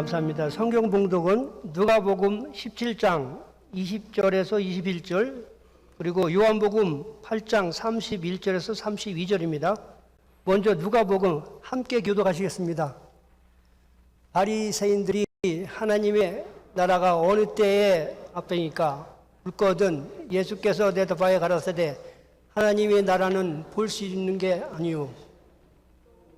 감사합니다. 성경 봉독은 누가복음 17장 20절에서 21절, 그리고 요한복음 8장 31절에서 32절입니다. 먼저 누가복음 함께 교독하시겠습니다. 바리새인들이 하나님의 나라가 어느 때에 앞서니까 묻거든 예수께서 대답하여 가라사대 하나님의 나라는 볼 수 있는 게 아니요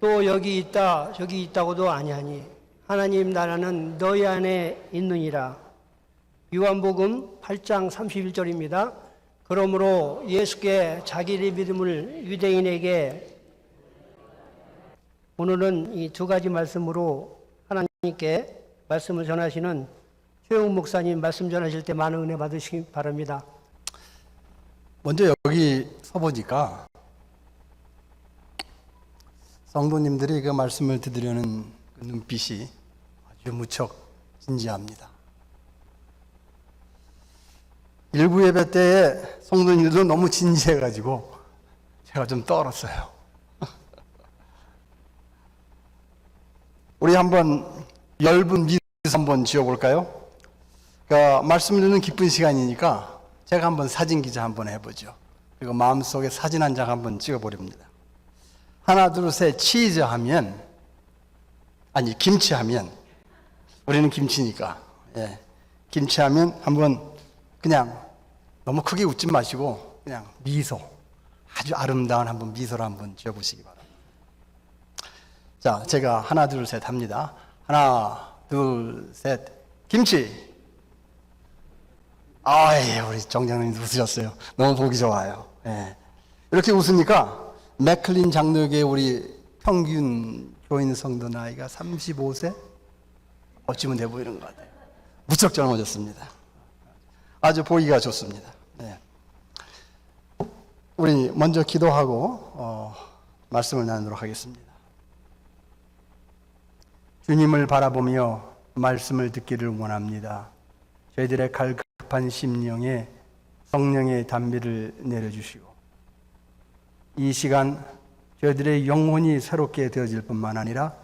또 여기 있다 저기 있다고도 아니하니 하나님 나라는 너희 안에 있느니라. 요한복음 8장 31절입니다. 그러므로 예수께 자기의 믿음을 유대인에게, 오늘은 이 두 가지 말씀으로 하나님께 말씀을 전하시는 최영 목사님 말씀 전하실 때 많은 은혜 받으시기 바랍니다. 먼저 여기 서보니까 성도님들이 그 말씀을 들으려는 그 눈빛이 아주 무척 진지합니다. 일부 예배 때에 성도님들도 너무 진지해가지고 제가 좀 떨었어요. 우리 한번 엷은 미소 한번 지어볼까요? 그러니까 말씀 듣는 기쁜 시간이니까 제가 한번 사진 기자 한번 해보죠. 그리고 마음속에 사진 한 장 한번 찍어보렵니다. 하나 둘 셋 치즈 하면, 아니 김치 하면, 우리는 김치니까, 예, 김치 하면 한번 그냥 너무 크게 웃지 마시고 그냥 미소, 아주 아름다운 한번 미소를 한번 지어보시기 바랍니다. 자, 제가 하나 둘 셋 합니다. 하나 둘 셋 김치. 아이, 우리 정장님도 웃으셨어요. 너무 보기 좋아요. 예. 이렇게 웃으니까 맥클린 장로교회 우리 평균 교인 성도 나이가 35세? 어찌면 돼 보이는 것 같아요. 무척 젊어졌습니다. 아주 보기가 좋습니다. 네. 우리 먼저 기도하고 말씀을 나누도록 하겠습니다. 주님을 바라보며 말씀을 듣기를 원합니다. 저희들의 갈급한 심령에 성령의 단비를 내려주시고 이 시간 저희들의 영혼이 새롭게 되어질 뿐만 아니라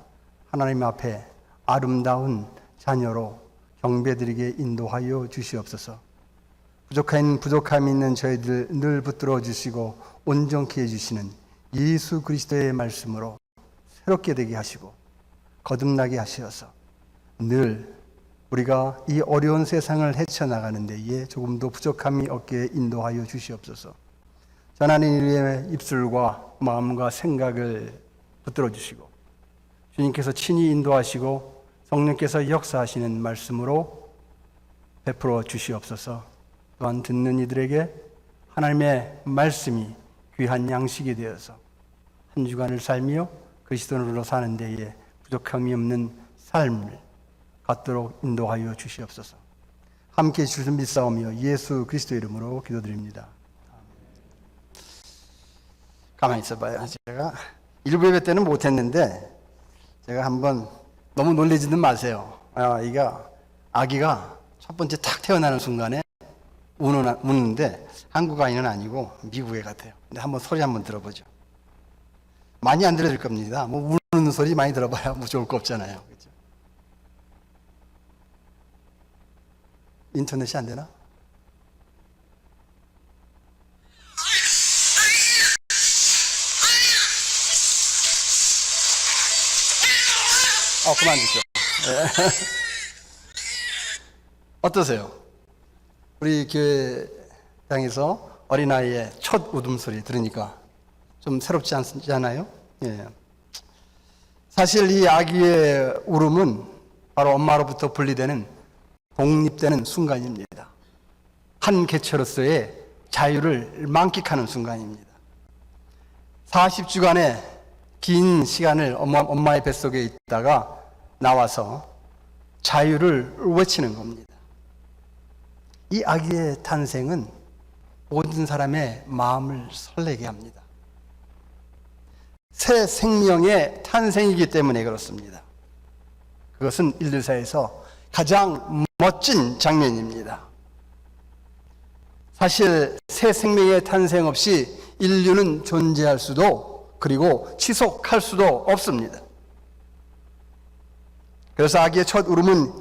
하나님 앞에 아름다운 자녀로 경배드리게 인도하여 주시옵소서. 부족함이 있는 저희들 늘 붙들어 주시고 온전케 해주시는 예수 그리스도의 말씀으로 새롭게 되게 하시고 거듭나게 하시어서 늘 우리가 이 어려운 세상을 헤쳐나가는 데에 조금도 부족함이 없게 인도하여 주시옵소서. 전하는 이의 입술과 마음과 생각을 붙들어 주시고 주님께서 친히 인도하시고 성령께서 역사하시는 말씀으로 베풀어 주시옵소서. 또한 듣는 이들에게 하나님의 말씀이 귀한 양식이 되어서 한 주간을 살며 그리스도인으로 사는 데에 부족함이 없는 삶을 갖도록 인도하여 주시옵소서. 함께 주신 믿사오며 예수 그리스도 이름으로 기도드립니다. 가만히 있어봐요. 제가 일부 예배 때는 못했는데 제가 한번 너무 놀라지는 마세요. 아기가 첫 번째 탁 태어나는 순간에 우는데 한국 아이는 아니고 미국 애 같아요. 근데 한번 소리 한번 들어보죠. 많이 안 들려줄 겁니다. 뭐 우는 소리 많이 들어봐야 뭐 좋을 거 없잖아요. 그렇죠? 인터넷이 안 되나? 그만 주죠. 네. 어떠세요? 우리 교회당에서 어린아이의 첫 웃음소리 들으니까 좀 새롭지 않나요? 예. 사실 이 아기의 울음은 바로 엄마로부터 분리되는 독립되는 순간입니다. 한 개체로서의 자유를 만끽하는 순간입니다. 40주간의 긴 시간을 엄마의 뱃속에 있다가 나와서 자유를 외치는 겁니다. 이 아기의 탄생은 모든 사람의 마음을 설레게 합니다. 새 생명의 탄생이기 때문에 그렇습니다. 그것은 인류사에서 가장 멋진 장면입니다. 사실 새 생명의 탄생 없이 인류는 존재할 수도 그리고 지속할 수도 없습니다. 그래서 아기의 첫 울음은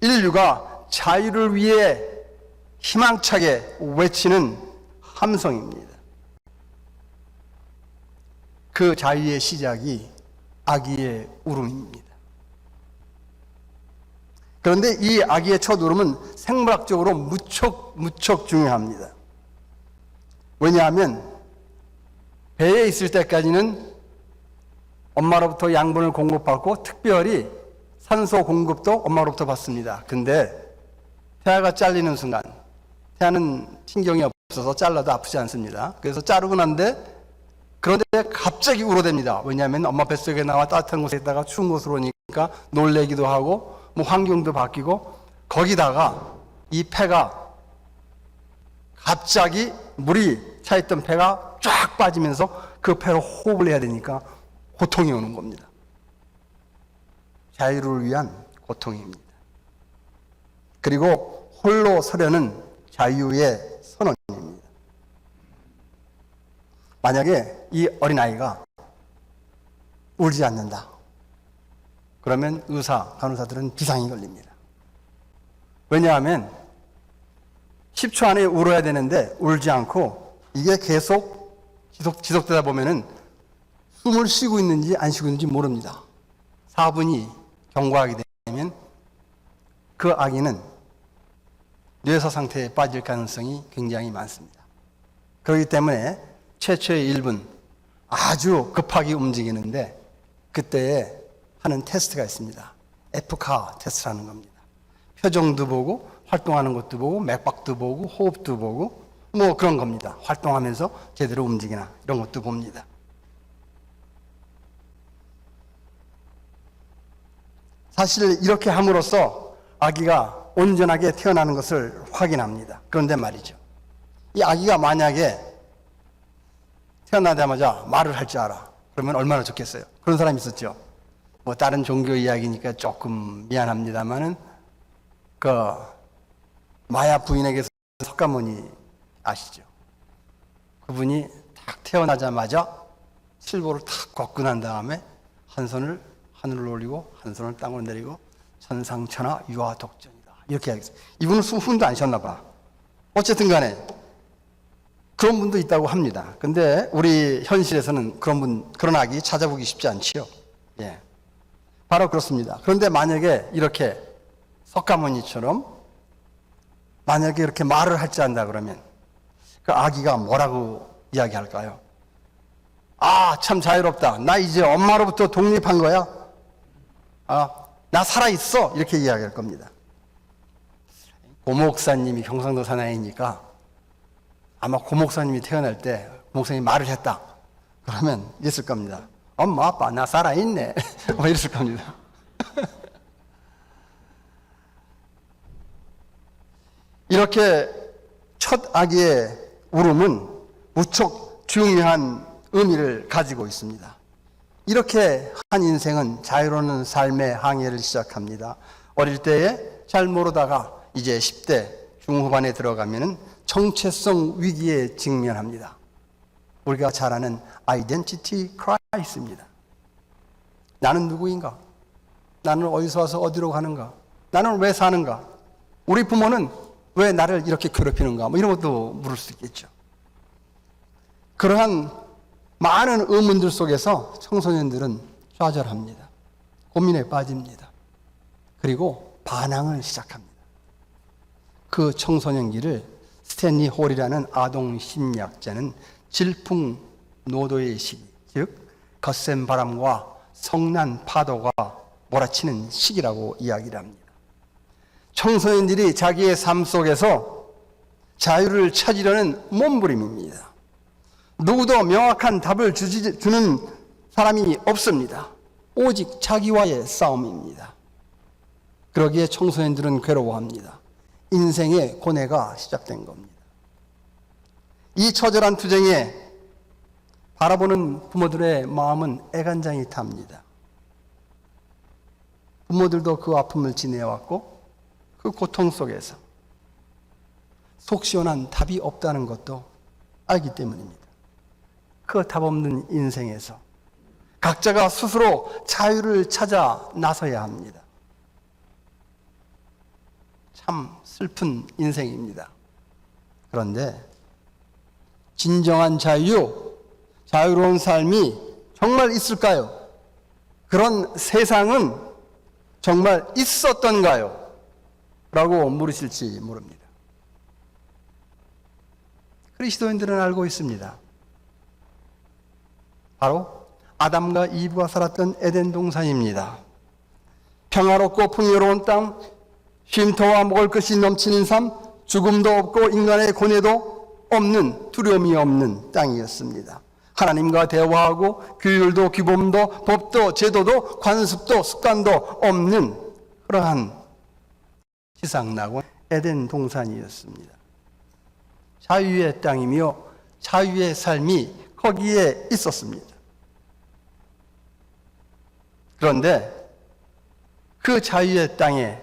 인류가 자유를 위해 희망차게 외치는 함성입니다. 그 자유의 시작이 아기의 울음입니다. 그런데 이 아기의 첫 울음은 생물학적으로 무척 중요합니다. 왜냐하면 배에 있을 때까지는 엄마로부터 양분을 공급받고 특별히 산소 공급도 엄마로부터 받습니다. 근데 태아가 잘리는 순간, 태아는 신경이 없어서 잘라도 아프지 않습니다. 그래서 자르고 난데 그런데 갑자기 울어댑니다. 왜냐하면 엄마 뱃속에 나와 따뜻한 곳에 있다가 추운 곳으로 오니까 놀래기도 하고 뭐 환경도 바뀌고 거기다가 이 폐가 갑자기 물이 차있던 폐가 쫙 빠지면서 그 폐로 호흡을 해야 되니까 고통이 오는 겁니다. 자유를 위한 고통입니다. 그리고 홀로 서려는 자유의 선언입니다. 만약에 이 어린아이가 울지 않는다. 그러면 간호사들은 비상이 걸립니다. 왜냐하면 10초 안에 울어야 되는데 울지 않고 이게 계속 지속되다 보면은 숨을 쉬고 있는지 안 쉬고 있는지 모릅니다. 4분이 경과하게 되면 그 아기는 뇌사 상태에 빠질 가능성이 굉장히 많습니다. 그렇기 때문에 최초의 1분 아주 급하게 움직이는데 그때에 하는 테스트가 있습니다. 에프카 테스트라는 겁니다. 표정도 보고 활동하는 것도 보고 맥박도 보고 호흡도 보고 뭐 그런 겁니다. 활동하면서 제대로 움직이나 이런 것도 봅니다. 사실 이렇게 함으로써 아기가 온전하게 태어나는 것을 확인합니다. 그런데 말이죠. 이 아기가 만약에 태어나자마자 말을 할 줄 알아. 그러면 얼마나 좋겠어요. 그런 사람이 있었죠. 뭐 다른 종교 이야기니까 조금 미안합니다만은 그 마야 부인에게서 석가모니 아시죠? 그분이 딱 태어나자마자 실보를 탁 걷고 난 다음에 한 손을 하늘로 올리고 한 손을 땅으로 내리고 천상천하 유아독전이다 이렇게 하겠어요. 이분은 숨도 안 쉬었나 봐. 어쨌든 간에 그런 분도 있다고 합니다. 근데 우리 현실에서는 그런 아기 찾아보기 쉽지 않지요. 예. 바로 그렇습니다. 그런데 만약에 이렇게 석가모니처럼 만약에 이렇게 말을 할 줄 안다 그러면 그 아기가 뭐라고 이야기할까요? 아, 참 자유롭다. 나 이제 엄마로부터 독립한 거야. 나 살아있어. 이렇게 이야기할 겁니다. 고목사님이 경상도 사나이니까 아마 고목사님이 태어날 때 고목사님이 말을 했다. 그러면 이랬을 겁니다. 엄마, 아빠, 나 살아있네. 뭐 이랬을 겁니다. 이렇게 첫 아기의 울음은 무척 중요한 의미를 가지고 있습니다. 이렇게 한 인생은 자유로운 삶의 항해를 시작합니다. 어릴 때에 잘 모르다가 이제 10대 중후반에 들어가면은 정체성 위기에 직면합니다. 우리가 잘 아는 아이덴티티 크라이시스입니다. 나는 누구인가? 나는 어디서 와서 어디로 가는가? 나는 왜 사는가? 우리 부모는 왜 나를 이렇게 괴롭히는가? 뭐 이런 것도 물을 수 있겠죠. 그러한 많은 의문들 속에서 청소년들은 좌절합니다. 고민에 빠집니다. 그리고 반항을 시작합니다. 그 청소년기를 스탠리 홀이라는 아동 심리학자는 질풍노도의 시기, 즉 거센 바람과 성난 파도가 몰아치는 시기라고 이야기를 합니다. 청소년들이 자기의 삶 속에서 자유를 찾으려는 몸부림입니다. 누구도 명확한 답을 주는 사람이 없습니다. 오직 자기와의 싸움입니다. 그러기에 청소년들은 괴로워합니다. 인생의 고뇌가 시작된 겁니다. 이 처절한 투쟁에 바라보는 부모들의 마음은 애간장이 탑니다. 부모들도 그 아픔을 지내왔고 그 고통 속에서 속 시원한 답이 없다는 것도 알기 때문입니다. 그 답 없는 인생에서 각자가 스스로 자유를 찾아 나서야 합니다. 참 슬픈 인생입니다. 그런데 진정한 자유로운 삶이 정말 있을까요? 그런 세상은 정말 있었던가요? 라고 물으실지 모릅니다. 그리스도인들은 알고 있습니다. 바로 아담과 이브가 살았던 에덴 동산입니다. 평화롭고 풍요로운 땅, 쉼터와 먹을 것이 넘치는 삶, 죽음도 없고 인간의 고뇌도 없는, 두려움이 없는 땅이었습니다. 하나님과 대화하고 규율도 규범도 법도 제도도 관습도 습관도 없는 그러한 지상낙원 에덴 동산이었습니다. 자유의 땅이며 자유의 삶이 거기에 있었습니다. 그런데 그 자유의 땅에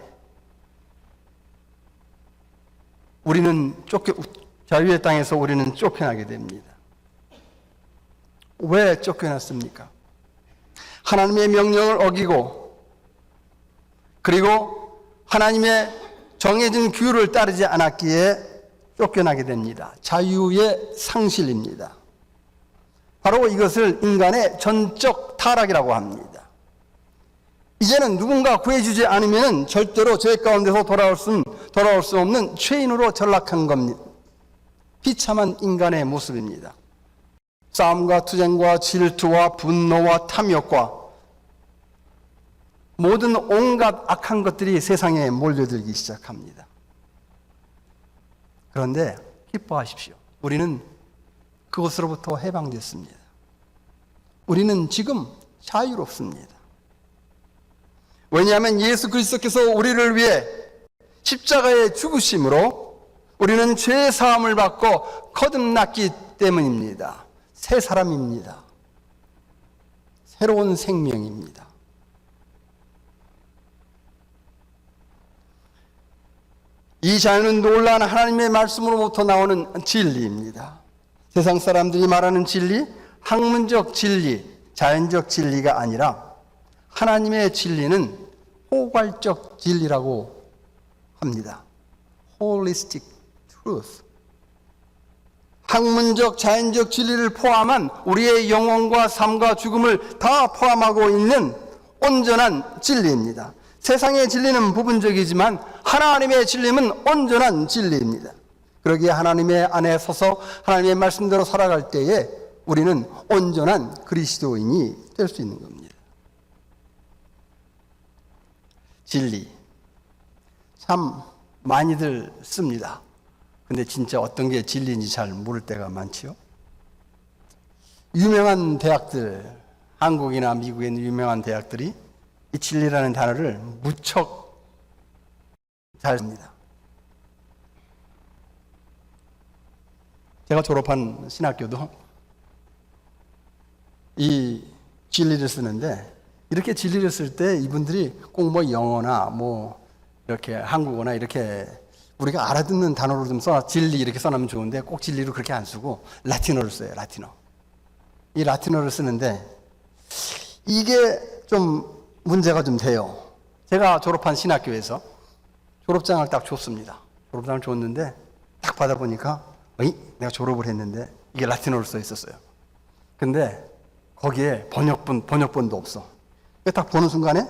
자유의 땅에서 우리는 쫓겨나게 됩니다. 왜 쫓겨났습니까? 하나님의 명령을 어기고 그리고 하나님의 정해진 규율을 따르지 않았기에 쫓겨나게 됩니다. 자유의 상실입니다. 바로 이것을 인간의 전적 타락이라고 합니다. 이제는 누군가 구해주지 않으면 절대로 죄 가운데서 돌아올 수 없는 죄인으로 전락한 겁니다. 비참한 인간의 모습입니다. 싸움과 투쟁과 질투와 분노와 탐욕과 모든 온갖 악한 것들이 세상에 몰려들기 시작합니다. 그런데 기뻐하십시오. 우리는 그것으로부터 해방됐습니다. 우리는 지금 자유롭습니다. 왜냐하면 예수 그리스도께서 우리를 위해 십자가에 죽으심으로 우리는 죄의 사함을 받고 거듭났기 때문입니다. 새 사람입니다. 새로운 생명입니다. 이 자유는 놀라운 하나님의 말씀으로부터 나오는 진리입니다. 세상 사람들이 말하는 진리, 학문적 진리, 자연적 진리가 아니라 하나님의 진리는 포괄적 진리라고 합니다. Holistic truth. 학문적, 자연적 진리를 포함한 우리의 영혼과 삶과 죽음을 다 포함하고 있는 온전한 진리입니다. 세상의 진리는 부분적이지만 하나님의 진리는 온전한 진리입니다. 그러기에 하나님의 안에 서서 하나님의 말씀대로 살아갈 때에 우리는 온전한 그리스도인이 될 수 있는 겁니다. 진리. 참 많이들 씁니다. 근데 진짜 어떤 게 진리인지 잘 모를 때가 많지요. 유명한 대학들, 한국이나 미국에 있는 유명한 대학들이 이 진리라는 단어를 무척 잘 씁니다. 제가 졸업한 신학교도 이 진리를 쓰는데 이렇게 진리를 쓸 때 이분들이 꼭 뭐 영어나 뭐 이렇게 한국어나 이렇게 우리가 알아듣는 단어로 좀 진리 이렇게 써놓으면 좋은데 꼭 진리로 그렇게 안 쓰고 라틴어를 써요. 라틴어. 이 라틴어를 쓰는데 이게 좀 문제가 좀 돼요. 제가 졸업한 신학교에서 졸업장을 딱 줬습니다. 졸업장을 줬는데 딱 받아보니까 내가 졸업을 했는데 이게 라틴어로 써 있었어요. 근데 거기에 번역본도 없어. 딱 보는 순간에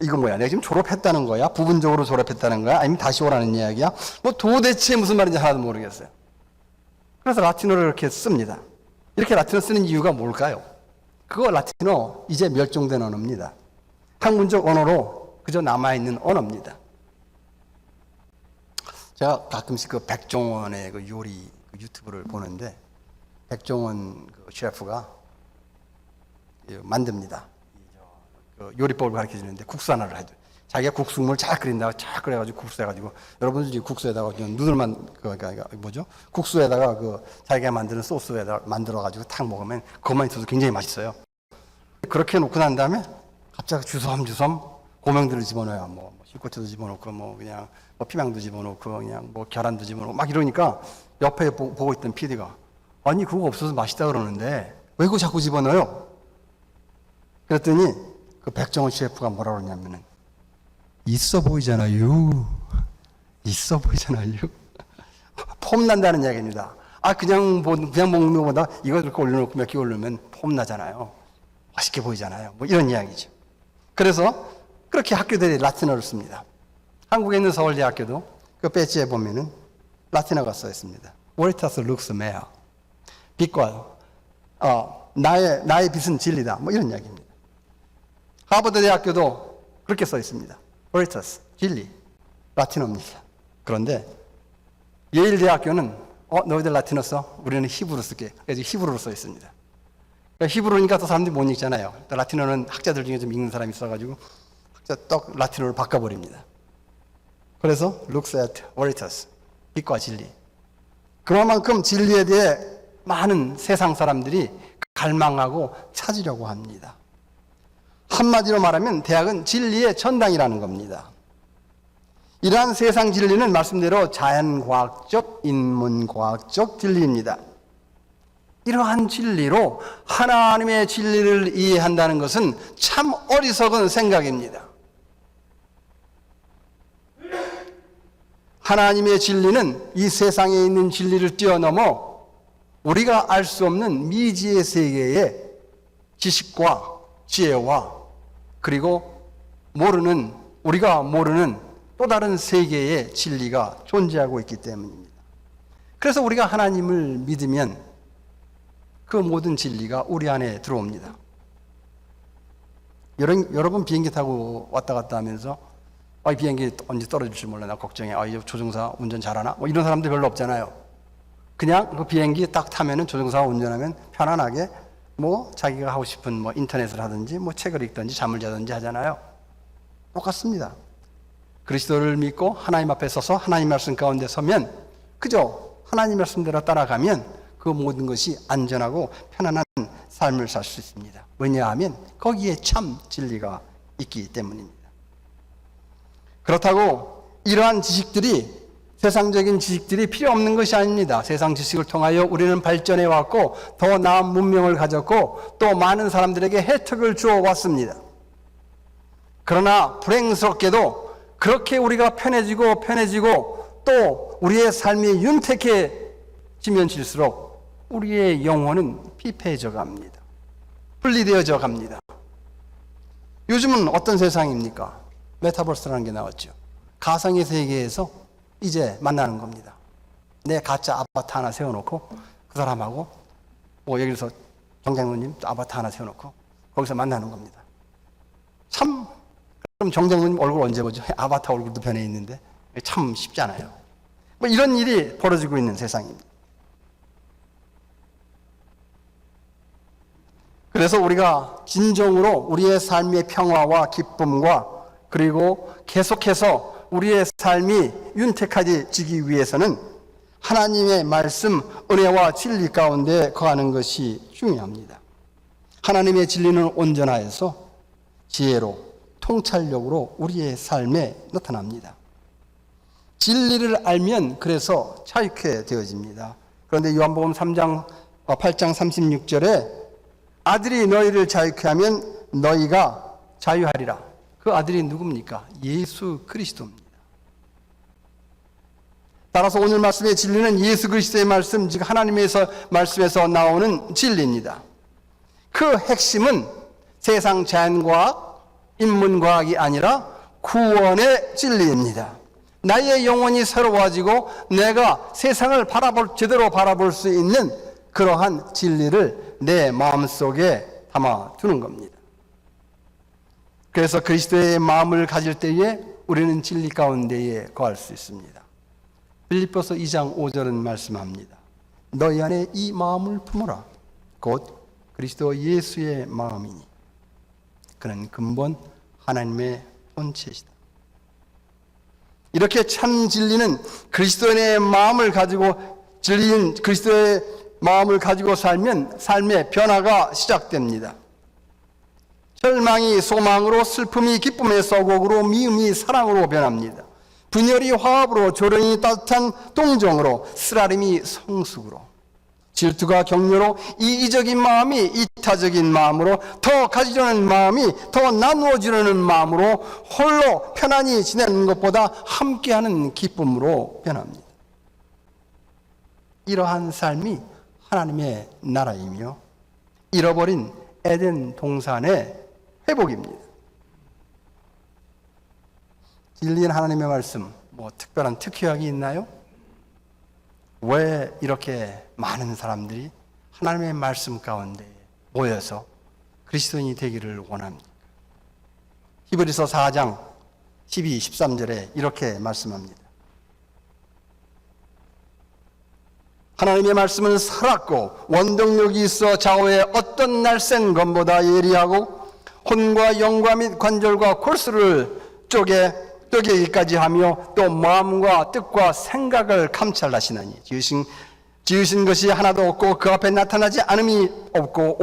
이건 뭐야? 내가 지금 졸업했다는 거야? 부분적으로 졸업했다는 거야? 아니면 다시 오라는 이야기야? 뭐 도대체 무슨 말인지 하나도 모르겠어요. 그래서 라틴어를 이렇게 씁니다. 이렇게 라틴어 쓰는 이유가 뭘까요? 그거 라틴어 이제 멸종된 언어입니다. 학문적 언어로 그저 남아있는 언어입니다. 제가 가끔씩 그 백종원의 그 요리 그 유튜브를 보는데 백종원 그 셰프가 만듭니다. 그 요리법을 가르쳐 주는데 국수 하나를 해도 자기가 국수물 잘 끓인다고 잘 끓여가지고 국수 해가지고 여러분들이 국수에다가 누들만 국수에다가 그 자기가 만드는 소스에다가 만들어가지고 탁 먹으면 그것만 있어도 굉장히 맛있어요. 그렇게 놓고 난 다음에 갑자기 주섬주섬 고명들을 집어넣어요. 뭐 실고추도 집어넣고 뭐 그냥 뭐 피망도 집어넣고 그냥 뭐 계란도 집어넣고 막 이러니까 옆에 보고 있던 PD가 아니 그거 없어서 맛있다 그러는데 왜 그거 자꾸 집어넣어요? 그랬더니 그 백종원 셰프가 뭐라 그러냐면은 있어 보이잖아요. 있어 보이잖아요. 폼 난다는 이야기입니다. 그냥 먹는 것보다 이거 이렇게 올려놓고 몇 개 올리면 폼 나잖아요. 맛있게 보이잖아요. 뭐 이런 이야기죠. 그래서 그렇게 학교들이 라틴어를 씁니다. 한국에 있는 서울대학교도 그 배지에 보면은 라틴어가 써 있습니다. Veritas lux mea. 빛과 나의 빛은 진리다. 뭐 이런 이야기입니다. 하버드 대학교도 그렇게 써 있습니다. Veritas, 진리, 라틴어입니다. 그런데 예일 대학교는 너희들 라틴어 써? 우리는 히브루 쓸게. 그래서 히브루로 써 있습니다. 그러니까 히브루니까 또 사람들이 못 읽잖아요. 라틴어는 학자들 중에 좀 읽는 사람이 있어가지고 떡 라틴어를 바꿔버립니다. 그래서 lux et veritas, 빛과 진리. 그만큼 진리에 대해 많은 세상 사람들이 갈망하고 찾으려고 합니다. 한마디로 말하면 대학은 진리의 전당이라는 겁니다. 이러한 세상 진리는 말씀대로 자연과학적, 인문과학적 진리입니다. 이러한 진리로 하나님의 진리를 이해한다는 것은 참 어리석은 생각입니다. 하나님의 진리는 이 세상에 있는 진리를 뛰어넘어 우리가 알 수 없는 미지의 세계의 지식과 지혜와 그리고 우리가 모르는 또 다른 세계의 진리가 존재하고 있기 때문입니다. 그래서 우리가 하나님을 믿으면 그 모든 진리가 우리 안에 들어옵니다. 여러분 비행기 타고 왔다 갔다 하면서 이 비행기 언제 떨어질지 몰라 나 걱정해. 이 조종사 운전 잘하나? 뭐 이런 사람들 별로 없잖아요. 그냥 그 비행기 딱 타면은 조종사가 운전하면 편안하게 뭐 자기가 하고 싶은 뭐 인터넷을 하든지 뭐 책을 읽든지 잠을 자든지 하잖아요. 똑같습니다. 그리스도를 믿고 하나님 앞에 서서 하나님 말씀 가운데 서면 그저 하나님 말씀대로 따라가면 그 모든 것이 안전하고 편안한 삶을 살 수 있습니다. 왜냐하면 거기에 참 진리가 있기 때문입니다. 그렇다고 이러한 지식들이 세상적인 지식들이 필요 없는 것이 아닙니다. 세상 지식을 통하여 우리는 발전해 왔고 더 나은 문명을 가졌고 또 많은 사람들에게 혜택을 주어 왔습니다. 그러나 불행스럽게도 그렇게 우리가 편해지고 또 우리의 삶이 윤택해지면 질수록 우리의 영혼은 피폐해져 갑니다. 분리되어져 갑니다. 요즘은 어떤 세상입니까? 메타버스라는 게 나왔죠. 가상의 세계에서 이제 만나는 겁니다. 내 가짜 아바타 하나 세워놓고 그 사람하고 뭐 예를 들어서 정장로님 아바타 하나 세워놓고 거기서 만나는 겁니다. 그럼 정장로님 얼굴 언제 보죠? 아바타 얼굴도 변해 있는데 참 쉽잖아요. 뭐 이런 일이 벌어지고 있는 세상입니다. 그래서 우리가 진정으로 우리의 삶의 평화와 기쁨과 그리고 계속해서 우리의 삶이 윤택해지기 위해서는 하나님의 말씀, 은혜와 진리 가운데 거하는 것이 중요합니다. 하나님의 진리는 온전하여서 지혜로, 통찰력으로 우리의 삶에 나타납니다. 진리를 알면 그래서 자유케 되어집니다. 그런데 요한복음 8장 36절에 아들이 너희를 자유케 하면 너희가 자유하리라. 그 아들이 누굽니까? 예수 그리스도입니다. 따라서 오늘 말씀의 진리는 예수 그리스도의 말씀, 즉 하나님의 말씀에서 나오는 진리입니다. 그 핵심은 세상 자연과학, 인문과학이 아니라 구원의 진리입니다. 나의 영혼이 새로워지고 내가 세상을 제대로 바라볼 수 있는 그러한 진리를 내 마음속에 담아두는 겁니다. 그래서 그리스도의 마음을 가질 때에 우리는 진리 가운데에 거할 수 있습니다. 빌립보서 2장 5절은 말씀합니다. 너희 안에 이 마음을 품어라. 곧 그리스도 예수의 마음이니 그는 근본 하나님의 본체시다. 이렇게 참 진리는 그리스도의 마음을 가지고 진리인 그리스도의 마음을 가지고 살면 삶의 변화가 시작됩니다. 절망이 소망으로, 슬픔이 기쁨의 서곡으로, 미움이 사랑으로 변합니다. 분열이 화합으로, 조롱이 따뜻한 동정으로, 쓰라림이 성숙으로, 질투가 격려로, 이기적인 마음이 이타적인 마음으로, 더 가지려는 마음이 더 나누어주려는 마음으로 홀로 편안히 지내는 것보다 함께하는 기쁨으로 변합니다. 이러한 삶이 하나님의 나라이며 잃어버린 에덴 동산의 회복입니다. 진리인 하나님의 말씀, 특별한 특효약이 있나요? 왜 이렇게 많은 사람들이 하나님의 말씀 가운데 모여서 그리스도인이 되기를 원합니까? 히브리서 4장 12, 13절에 이렇게 말씀합니다. 하나님의 말씀은 살았고 원동력이 있어 좌우의 어떤 날쌘 검보다 예리하고 혼과 영과 및 관절과 골수를 쪼개기까지 하며 또 마음과 뜻과 생각을 감찰하시나니 지으신 것이 하나도 없고 그 앞에 나타나지 않음이 없고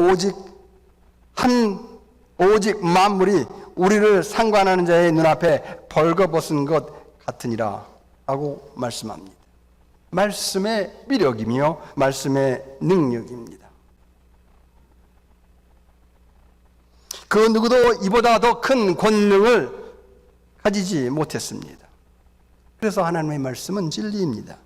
오직 만물이 우리를 상관하는 자의 눈앞에 벌거벗은 것 같으니라 하고 말씀합니다. 말씀의 위력이며 말씀의 능력입니다. 그 누구도 이보다 더 큰 권능을 가지지 못했습니다. 그래서 하나님의 말씀은 진리입니다.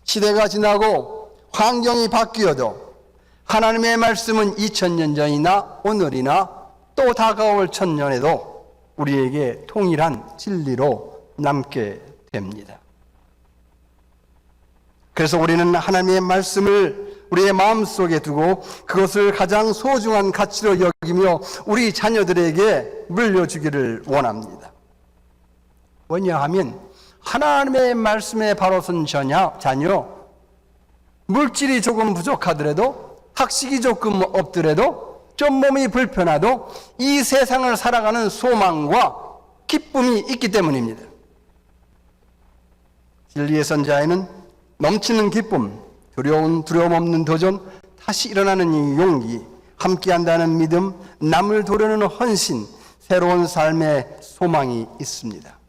시대가 지나고 환경이 바뀌어도 하나님의 말씀은 2000년 전이나 오늘이나 또 다가올 1000년에도 우리에게 통일한 진리로 남게 됩니다. 그래서 우리는 하나님의 말씀을 우리의 마음속에 두고 그것을 가장 소중한 가치로 여기며 우리 자녀들에게 물려주기를 원합니다. 왜냐하면 하나님의 말씀에 바로 선 자녀, 물질이 조금 부족하더라도, 학식이 조금 없더라도, 좀 몸이 불편하도 이 세상을 살아가는 소망과 기쁨이 있기 때문입니다. 진리의 선자에는 넘치는 기쁨, 두려움 없는 도전, 다시 일어나는 이 용기, 함께한다는 믿음, 남을 도우려는 헌신, 새로운 삶의 소망이 있습니다.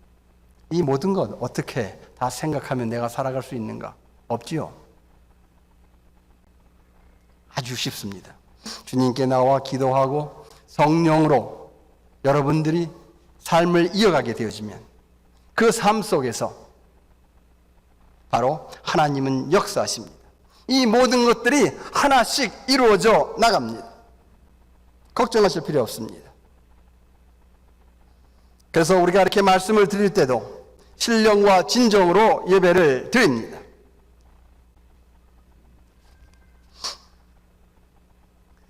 이 모든 것 어떻게 다 생각하면 내가 살아갈 수 있는가? 없지요. 아주 쉽습니다. 주님께 나와 기도하고 성령으로 여러분들이 삶을 이어가게 되어지면 그 삶 속에서 바로 하나님은 역사하십니다. 이 모든 것들이 하나씩 이루어져 나갑니다. 걱정하실 필요 없습니다. 그래서 우리가 이렇게 말씀을 드릴 때도 신령과 진정으로 예배를 드립니다.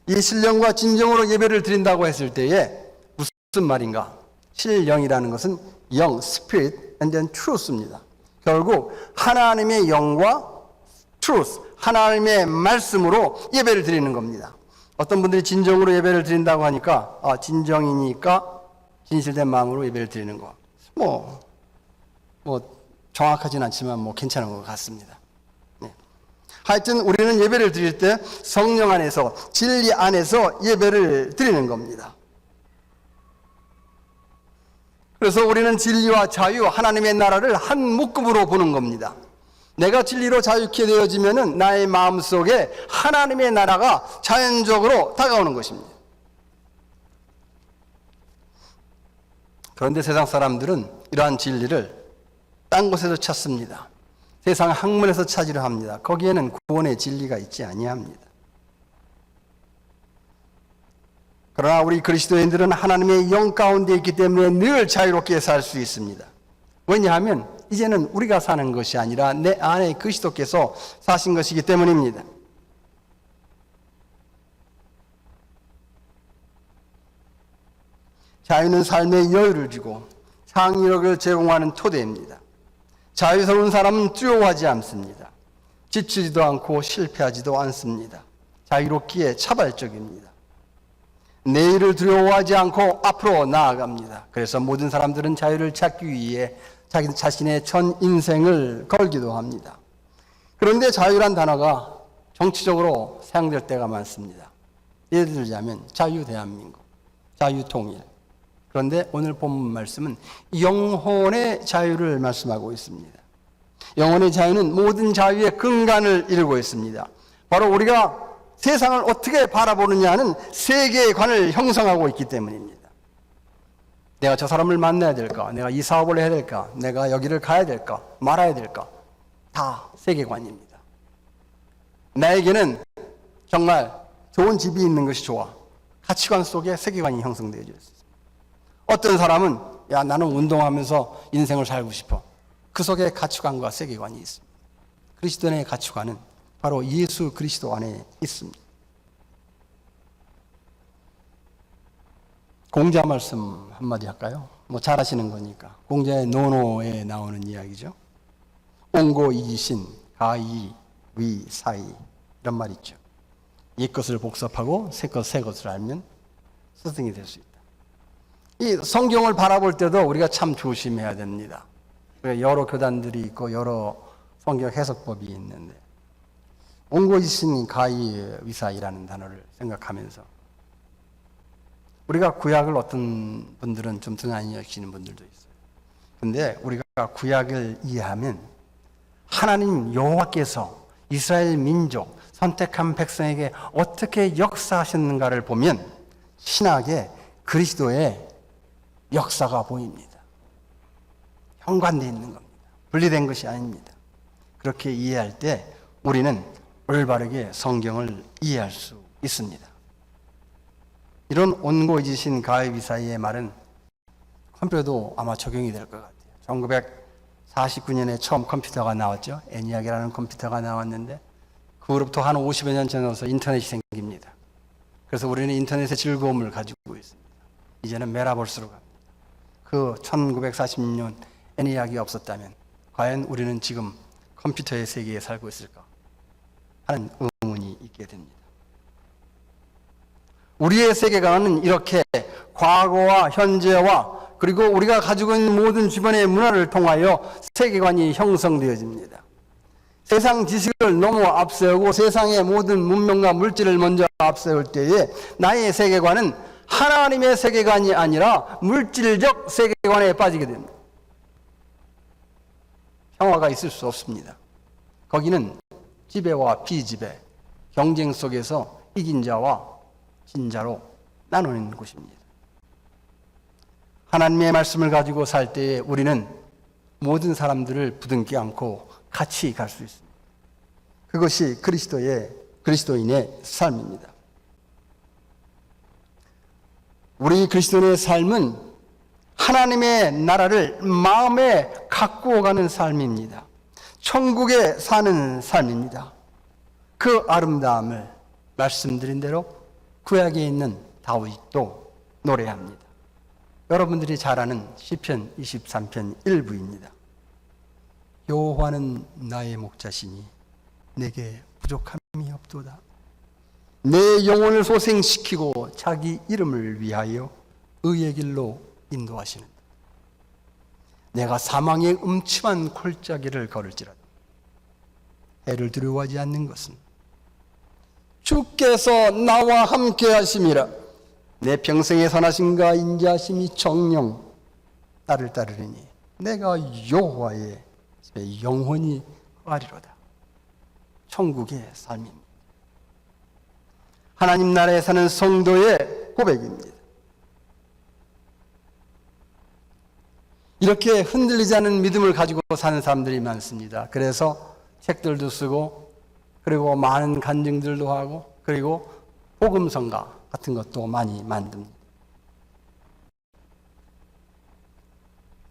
이 신령과 진정으로 예배를 드린다고 했을 때에 무슨 말인가? 신령이라는 것은 영, spirit, and then truth입니다. 결국 하나님의 영과 truth, 하나님의 말씀으로 예배를 드리는 겁니다. 어떤 분들이 진정으로 예배를 드린다고 하니까 진정이니까 진실된 마음으로 예배를 드리는 거. 정확하진 않지만 괜찮은 것 같습니다. 네. 하여튼 우리는 예배를 드릴 때 성령 안에서, 진리 안에서 예배를 드리는 겁니다. 그래서 우리는 진리와 자유, 하나님의 나라를 한 묶음으로 보는 겁니다. 내가 진리로 자유케 되어지면은 나의 마음속에 하나님의 나라가 자연적으로 다가오는 것입니다. 그런데 세상 사람들은 이러한 진리를 딴 곳에서 찾습니다. 세상 학문에서 찾으려 합니다. 거기에는 구원의 진리가 있지 아니합니다. 그러나 우리 그리스도인들은 하나님의 영 가운데 있기 때문에 늘 자유롭게 살 수 있습니다. 왜냐하면 이제는 우리가 사는 것이 아니라 내 안에 그리스도께서 사신 것이기 때문입니다. 자유는 삶의 여유를 주고 창의력을 제공하는 토대입니다. 자유스러운 사람은 두려워하지 않습니다. 지치지도 않고 실패하지도 않습니다. 자유롭기에 차발적입니다. 내일을 두려워하지 않고 앞으로 나아갑니다. 그래서 모든 사람들은 자유를 찾기 위해 자기 자신의 전 인생을 걸기도 합니다. 그런데 자유란 단어가 정치적으로 사용될 때가 많습니다. 예를 들자면 자유대한민국, 자유통일. 그런데 오늘 본문 말씀은 영혼의 자유를 말씀하고 있습니다. 영혼의 자유는 모든 자유의 근간을 이루고 있습니다. 바로 우리가 세상을 어떻게 바라보느냐는 세계관을 형성하고 있기 때문입니다. 내가 저 사람을 만나야 될까? 내가 이 사업을 해야 될까? 내가 여기를 가야 될까? 말아야 될까? 다 세계관입니다. 나에게는 정말 좋은 집이 있는 것이 좋아. 가치관 속에 세계관이 형성되어 있습니다. 어떤 사람은 야, 나는 운동하면서 인생을 살고 싶어. 그 속에 가치관과 세계관이 있습니다. 그리스도인의 가치관은 바로 예수 그리스도 안에 있습니다. 공자 말씀 한마디 할까요? 뭐 잘 아시는 거니까. 공자의 노노에 나오는 이야기죠. 옹고이신, 가이, 위, 사이 이런 말 있죠. 옛것을 복습하고 새 것을 알면 스승이 될 수 있다. 이 성경을 바라볼 때도 우리가 참 조심해야 됩니다. 여러 교단들이 있고 여러 성경 해석법이 있는데 옹고이신, 가이, 위사이라는 단어를 생각하면서 우리가 구약을 어떤 분들은 좀 등한히 여기시는 분들도 있어요. 근데 우리가 구약을 이해하면 하나님 여호와께서 이스라엘 민족 선택한 백성에게 어떻게 역사하셨는가를 보면 신학에 그리스도의 역사가 보입니다. 현관되어 있는 겁니다. 분리된 것이 아닙니다. 그렇게 이해할 때 우리는 올바르게 성경을 이해할 수 있습니다. 이런 온고이지신 가이비사이의 말은 컴퓨터도 아마 적용이 될 것 같아요. 1949년에 처음 컴퓨터가 나왔죠. 애니악이라는 컴퓨터가 나왔는데 그로부터 한 50여 년 지나서 인터넷이 생깁니다. 그래서 우리는 인터넷의 즐거움을 가지고 있습니다. 이제는 메타버스로 갑니다. 그 1946년 애니악이 없었다면 과연 우리는 지금 컴퓨터의 세계에 살고 있을까 하는 의문이 있게 됩니다. 우리의 세계관은 이렇게 과거와 현재와 그리고 우리가 가지고 있는 모든 주변의 문화를 통하여 세계관이 형성되어집니다. 세상 지식을 너무 앞세우고 세상의 모든 문명과 물질을 먼저 앞세울 때에 나의 세계관은 하나님의 세계관이 아니라 물질적 세계관에 빠지게 됩니다. 평화가 있을 수 없습니다. 거기는 지배와 비지배, 경쟁 속에서 이긴 자와 진자로 나누는 곳입니다. 하나님의 말씀을 가지고 살 때에 우리는 모든 사람들을 부둥켜 안고 같이 갈 수 있습니다. 그것이 그리스도인의 삶입니다. 우리 그리스도인의 삶은 하나님의 나라를 마음에 갖고 가는 삶입니다. 천국에 사는 삶입니다. 그 아름다움을 말씀드린 대로 구약에 있는 다윗도 노래합니다. 여러분들이 잘 아는 시편 23편 1부입니다. 여호와는 나의 목자시니 내게 부족함이 없도다. 내 영혼을 소생시키고 자기 이름을 위하여 의의 길로 인도하시는다. 내가 사망의 음침한 골짜기를 걸을지라도 해를 두려워하지 않는 것은 주께서 나와 함께 하심이라. 내 평생의 선하심과 인자하심이 정령 나를 따르리니 내가 여호와의 집에 영원히 거하리로다. 천국의 삶입니다. 하나님 나라에 사는 성도의 고백입니다. 이렇게 흔들리지 않는 믿음을 가지고 사는 사람들이 많습니다. 그래서 책들도 쓰고 그리고 많은 간증들도 하고 그리고 복음성가 같은 것도 많이 만듭니다.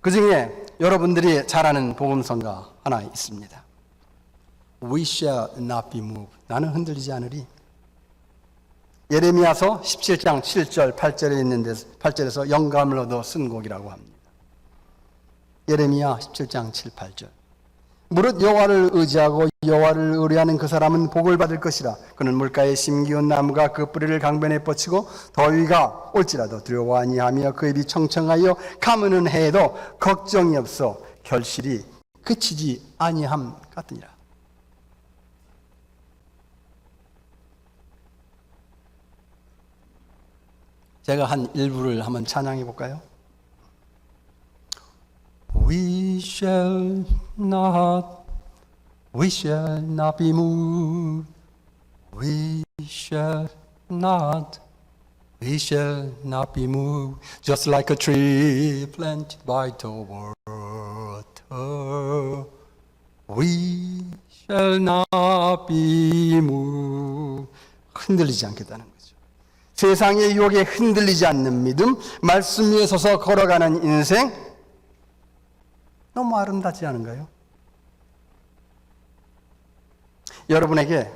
그 중에 여러분들이 잘 아는 복음성가 하나 있습니다. We shall not be moved. 나는 흔들리지 않으리. 예레미야서 17장 7절 8절에 있는데 8절에서 영감을 얻어 쓴 곡이라고 합니다. 예레미야 17장 7, 8절. 무릇 여호와를 의지하고 여호와를 의뢰하는 그 사람은 복을 받을 것이라. 그는 물가에 심기운 나무가 그 뿌리를 강변에 뻗치고 더위가 올지라도 두려워 아니하며 그 입이 청청하여 가무는 해에도 걱정이 없어 결실이 그치지 아니함 같으니라. 제가 한 일부를 한번 찬양해 볼까요? We shall not be moved. We shall not be moved, just like a tree planted by the water. We shall not be moved. 흔들리지 않겠다는 거죠. 세상의 유혹에 흔들리지 않는 믿음, 말씀 위에 서서 걸어가는 인생, 너무 아름답지 않은가요? 여러분에게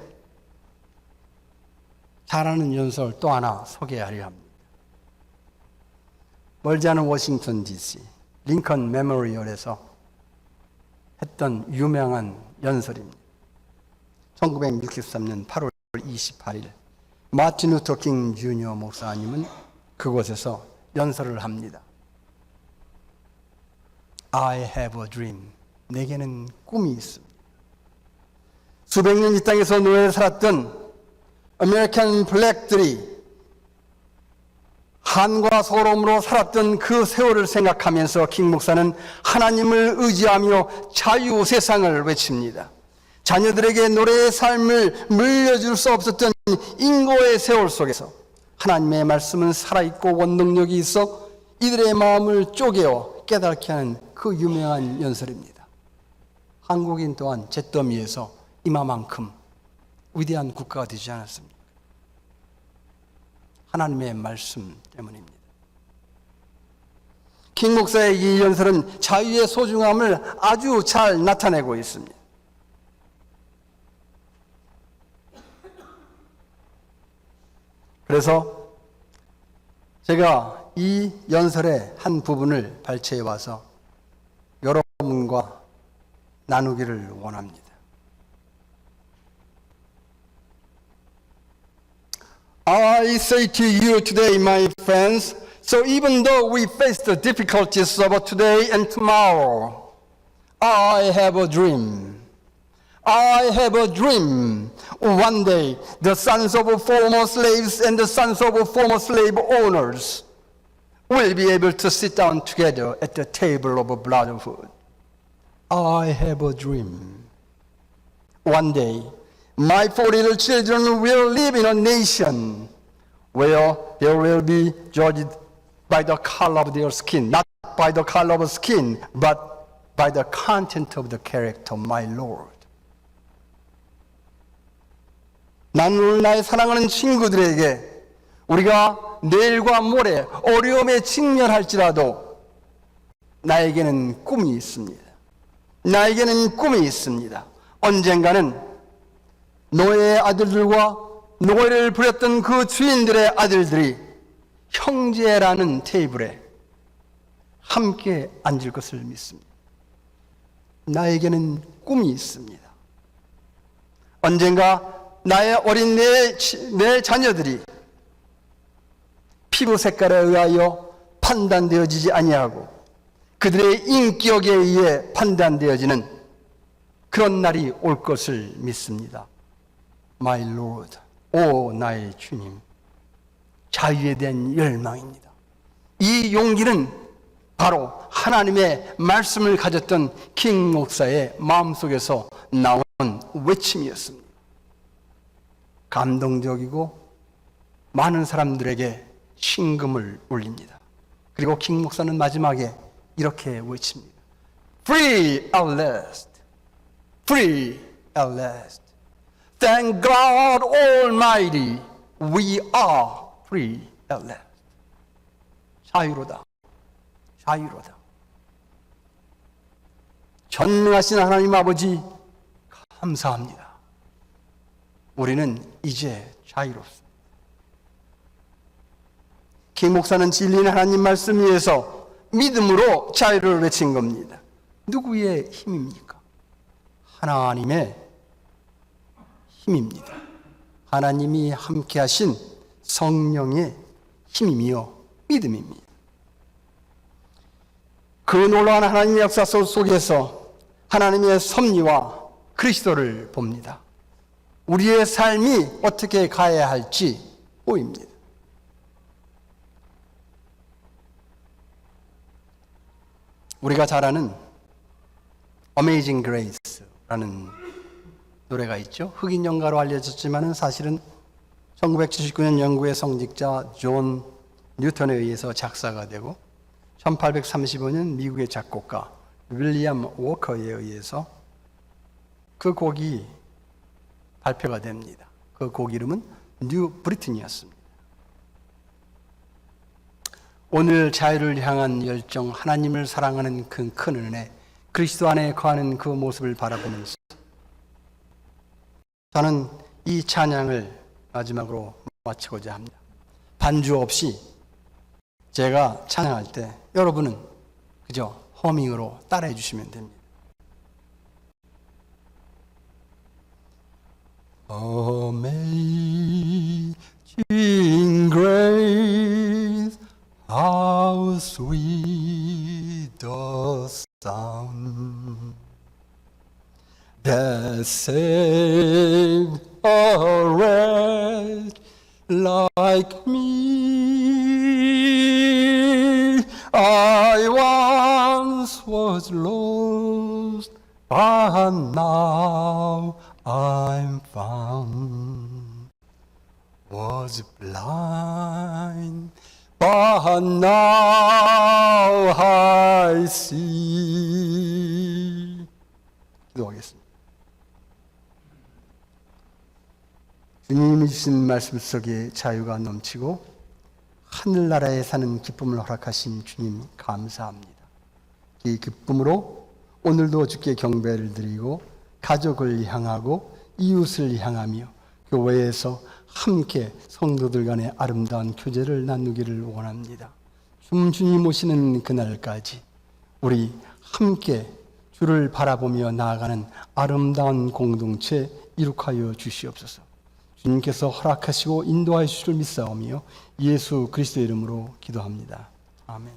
잘하는 연설 또 하나 소개하려 합니다. 멀지 않은 워싱턴 DC 링컨 메모리얼에서 했던 유명한 연설입니다. 1963년 8월 28일 마틴 루터 킹 주니어 목사님은 그곳에서 연설을 합니다. I have a dream. 내게는 꿈이 있습니다. 수백 년 이 땅에서 노예를 살았던 아메리칸 블랙들이 한과 서러움으로 살았던 그 세월을 생각하면서 킹 목사는 하나님을 의지하며 자유 세상을 외칩니다. 자녀들에게 노래의 삶을 물려줄 수 없었던 인고의 세월 속에서 하나님의 말씀은 살아있고 원동력이 있어 이들의 마음을 쪼개어 깨닫게 하는 그 유명한 연설입니다. 한국인 또한 잿더미에서 이마만큼 위대한 국가가 되지 않았습니까? 하나님의 말씀 때문입니다. 킹 목사의 이 연설은 자유의 소중함을 아주 잘 나타내고 있습니다. 그래서 제가 이 연설의 한 부분을 발췌해 와서 여러분과 나누기를 원합니다. I say to you today, my friends, so even though we face the difficulties of today and tomorrow, I have a dream. I have a dream. One day, the sons of former slaves and the sons of former slave owners will be able to sit down together at the table of brotherhood. I have a dream. One day, my 4 little children will live in a nation where they will be judged by the color of their skin, not by the color of skin, but by the content of the character of my Lord. 나는 오늘 나의 사랑하는 친구들에게 우리가 내일과 모레 어려움에 직면할지라도 나에게는 꿈이 있습니다. 나에게는 꿈이 있습니다. 언젠가는 노예의 아들들과 노예를 부렸던 그 주인들의 아들들이 형제라는 테이블에 함께 앉을 것을 믿습니다. 나에게는 꿈이 있습니다. 언젠가 나의 어린 내 자녀들이 피부 색깔에 의하여 판단되어지지 아니하고 그들의 인격에 의해 판단되어지는 그런 날이 올 것을 믿습니다. My Lord, 오 나의 주님, 자유에 대한 열망입니다. 이 용기는 바로 하나님의 말씀을 가졌던 킹 목사의 마음속에서 나온 외침이었습니다. 감동적이고 많은 사람들에게 심금을 울립니다. 그리고 킹 목사는 마지막에 이렇게 외칩니다. Free at last. Free at last. Thank God Almighty. We are free at last. 자유로다. 자유로다. 전능하신 하나님 아버지 감사합니다. 우리는 이제 자유롭습니다. 킹 목사는 진리인 하나님 말씀 위에서 믿음으로 자유를 외친 겁니다. 누구의 힘입니까? 하나님의 힘입니다. 하나님이 함께 하신 성령의 힘이며 믿음입니다. 그 놀라운 하나님의 역사 속에서 하나님의 섭리와 그리스도를 봅니다. 우리의 삶이 어떻게 가야 할지 보입니다. 우리가 잘 아는 Amazing Grace라는 노래가 있죠. 흑인 연가로 알려졌지만은 사실은 1979년 영국의 성직자 존 뉴턴에 의해서 작사가 되고 1835년 미국의 작곡가 윌리엄 워커에 의해서 그 곡이 발표가 됩니다. 그 곡 이름은 뉴 브리튼이었습니다. 오늘 자유를 향한 열정, 하나님을 사랑하는 그 큰 은혜, 그리스도 안에 거하는 그 모습을 바라보면서 저는 이 찬양을 마지막으로 마치고자 합니다. 반주 없이 제가 찬양할 때 여러분은 그저 허밍으로 따라해 주시면 됩니다. Amazing grace, how sweet the sound that saved a wretch like me. I once was lost, but now I'm found. Was blind, but now I see. 기도하겠습니다. 주님이 주신 말씀 속에 자유가 넘치고 하늘나라에 사는 기쁨을 허락하신 주님 감사합니다. 이 기쁨으로 오늘도 주께 경배를 드리고 가족을 향하고 이웃을 향하며 교회에서 함께 성도들 간의 아름다운 교제를 나누기를 원합니다. 주님 오시는 그날까지 우리 함께 주를 바라보며 나아가는 아름다운 공동체 이룩하여 주시옵소서. 주님께서 허락하시고 인도하여 주실 줄 믿사오며 예수 그리스도의 이름으로 기도합니다. 아멘.